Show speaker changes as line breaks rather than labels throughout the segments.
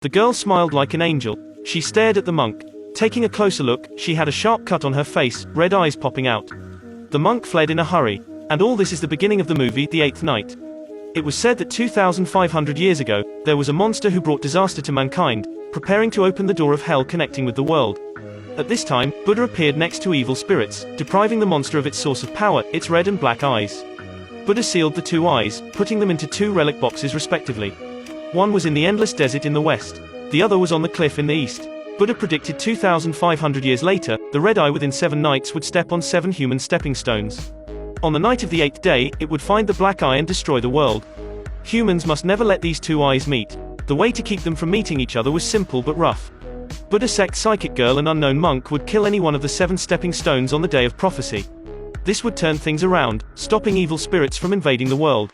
The girl smiled like an angel. She stared at the monk. Taking a closer look, she had a sharp cut on her face, red eyes popping out. The monk fled in a hurry. And all this is the beginning of the movie, The Eighth Night. It was said that 2,500 years ago, there was a monster who brought disaster to mankind, preparing to open the door of hell connecting with the world. At this time, Buddha appeared next to evil spirits, depriving the monster of its source of power, its red and black eyes. Buddha sealed the two eyes, putting them into two relic boxes respectively. One was in the endless desert in the west. The other was on the cliff in the east. Buddha predicted 2,500 years later, the red eye within 7 nights would step on 7 human stepping stones. On the night of the 8th day, it would find the black eye and destroy the world. Humans must never let these two eyes meet. The way to keep them from meeting each other was simple but rough. Buddha sect psychic girl and unknown monk would kill any one of the 7 stepping stones on the day of prophecy. This would turn things around, stopping evil spirits from invading the world.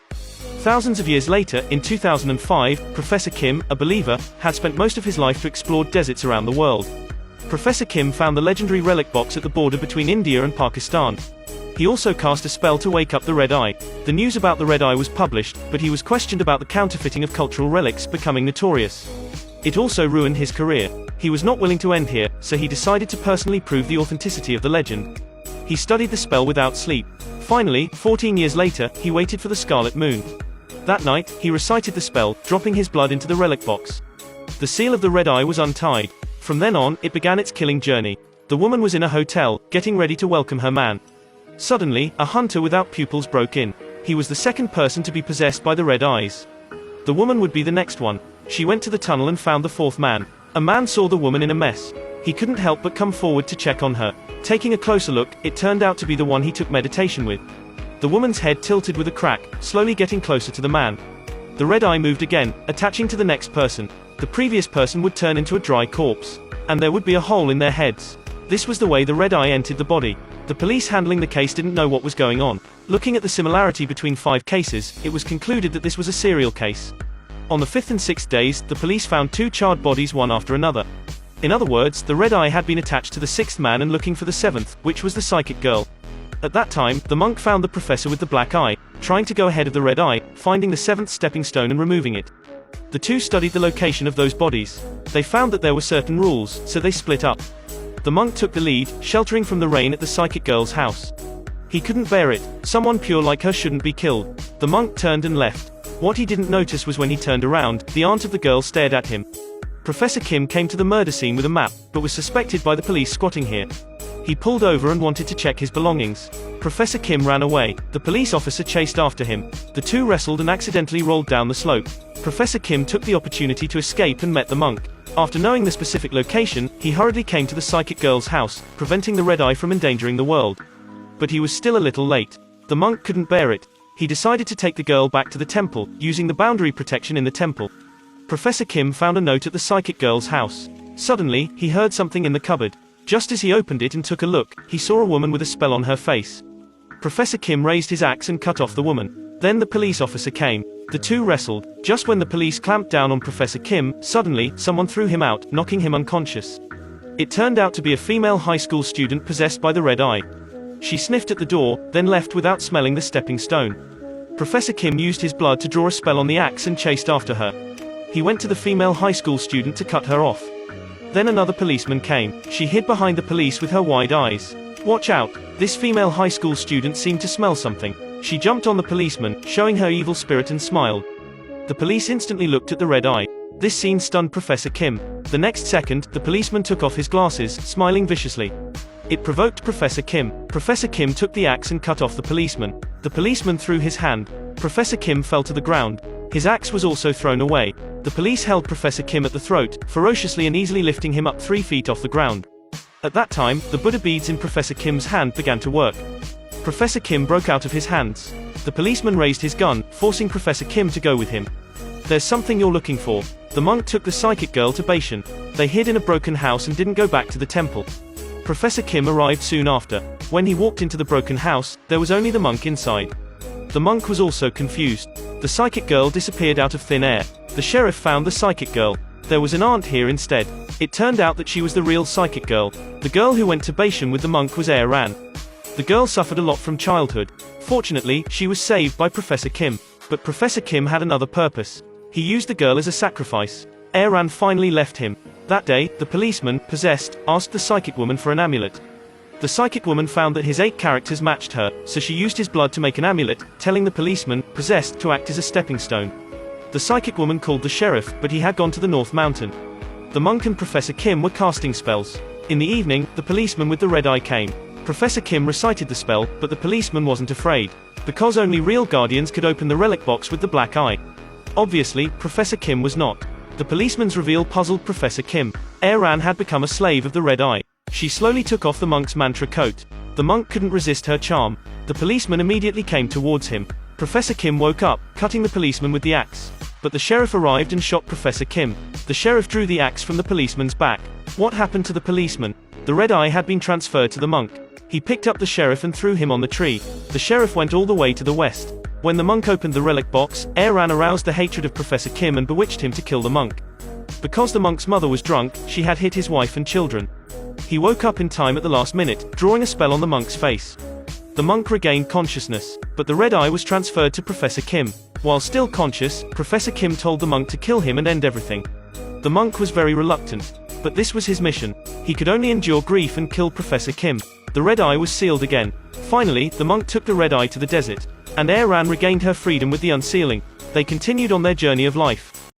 Thousands of years later, in 2005, Professor Kim, a believer, had spent most of his life to explore deserts around the world. Professor Kim found the legendary relic box at the border between India and Pakistan. He also cast a spell to wake up the red eye. The news about the red eye was published, but he was questioned about the counterfeiting of cultural relics becoming notorious. It also ruined his career. He was not willing to end here, so he decided to personally prove the authenticity of the legend. He studied the spell without sleep. Finally, 14 years later, he waited for the scarlet moon. That night, he recited the spell, dropping his blood into the relic box. The seal of the red eye was untied. From then on, it began its killing journey. The woman was in a hotel, getting ready to welcome her man. Suddenly, a hunter without pupils broke in. He was the second person to be possessed by the red eyes. The woman would be the next one. She went to the tunnel and found the fourth man. A man saw the woman in a mess. He couldn't help but come forward to check on her. Taking a closer look, it turned out to be the one he took meditation with. The woman's head tilted with a crack, slowly getting closer to the man. The red eye moved again, attaching to the next person. The previous person would turn into a dry corpse. And there would be a hole in their heads. This was the way the red eye entered the body. The police handling the case didn't know what was going on. Looking at the similarity between 5 cases, it was concluded that this was a serial case. On the 5th and 6th days, the police found 2 charred bodies one after another. In other words, the red eye had been attached to the 6th man and looking for the 7th, which was the psychic girl. At that time, the monk found the professor with the black eye, trying to go ahead of the red eye, finding the 7th stepping stone and removing it. The two studied the location of those bodies. They found that there were certain rules, so they split up. The monk took the lead, sheltering from the rain at the psychic girl's house. He couldn't bear it. Someone pure like her shouldn't be killed. The monk turned and left. What he didn't notice was when he turned around, the aunt of the girl stared at him. Professor Kim came to the murder scene with a map, but was suspected by the police squatting here. He pulled over and wanted to check his belongings. Professor Kim ran away. The police officer chased after him. The two wrestled and accidentally rolled down the slope. Professor Kim took the opportunity to escape and met the monk. After knowing the specific location, he hurriedly came to the psychic girl's house, preventing the red eye from endangering the world. But he was still a little late. The monk couldn't bear it. He decided to take the girl back to the temple, using the boundary protection in the temple. Professor Kim found a note at the psychic girl's house. Suddenly, he heard something in the cupboard. Just as he opened it and took a look, he saw a woman with a spell on her face. Professor Kim raised his axe and cut off the woman. Then the police officer came. The two wrestled. Just when the police clamped down on Professor Kim, suddenly, someone threw him out, knocking him unconscious. It turned out to be a female high school student possessed by the red eye. She sniffed at the door, then left without smelling the stepping stone. Professor Kim used his blood to draw a spell on the axe and chased after her. He went to the female high school student to cut her off. Then another policeman came. She hid behind the police with her wide eyes. "Watch out." This female high school student seemed to smell something. She jumped on the policeman, showing her evil spirit and smiled. The police instantly looked at the red eye. This scene stunned Professor Kim. The next second, the policeman took off his glasses, smiling viciously. It provoked Professor Kim. Professor Kim took the axe and cut off the policeman. The policeman threw his hand. Professor Kim fell to the ground. His axe was also thrown away. The police held Professor Kim at the throat, ferociously and easily lifting him up 3 feet off the ground. At that time, the Buddha beads in Professor Kim's hand began to work. Professor Kim broke out of his hands. The policeman raised his gun, forcing Professor Kim to go with him. "There's something you're looking for." The monk took the psychic girl to Beishan. They hid in a broken house and didn't go back to the temple. Professor Kim arrived soon after. When he walked into the broken house, there was only the monk inside. The monk was also confused. The psychic girl disappeared out of thin air. The sheriff found the psychic girl. There was an aunt here instead. It turned out that she was the real psychic girl. The girl who went to Beishan with the monk was Ran. The girl suffered a lot from childhood. Fortunately, she was saved by Professor Kim. But Professor Kim had another purpose. He used the girl as a sacrifice. Aaron finally left him. That day, the policeman, possessed, asked the psychic woman for an amulet. The psychic woman found that his 8 characters matched her, so she used his blood to make an amulet, telling the policeman, possessed, to act as a stepping stone. The psychic woman called the sheriff, but he had gone to the North Mountain. The monk and Professor Kim were casting spells. In the evening, the policeman with the red eye came. Professor Kim recited the spell, but the policeman wasn't afraid, because only real guardians could open the relic box with the black eye. Obviously, Professor Kim was not. The policeman's reveal puzzled Professor Kim. Aaron had become a slave of the red eye. She slowly took off the monk's mantra coat. The monk couldn't resist her charm. The policeman immediately came towards him. Professor Kim woke up, cutting the policeman with the axe. But the sheriff arrived and shot Professor Kim. The sheriff drew the axe from the policeman's back. What happened to the policeman? The red eye had been transferred to the monk. He picked up the sheriff and threw him on the tree. The sheriff went all the way to the west. When the monk opened the relic box, Aaron aroused the hatred of Professor Kim and bewitched him to kill the monk. Because the monk's mother was drunk, she had hit his wife and children. He woke up in time at the last minute, drawing a spell on the monk's face. The monk regained consciousness, but the red eye was transferred to Professor Kim. While still conscious, Professor Kim told the monk to kill him and end everything. The monk was very reluctant, but this was his mission. He could only endure grief and kill Professor Kim. The red eye was sealed again. Finally, the monk took the red eye to the desert, and Aaron regained her freedom with the unsealing. They continued on their journey of life.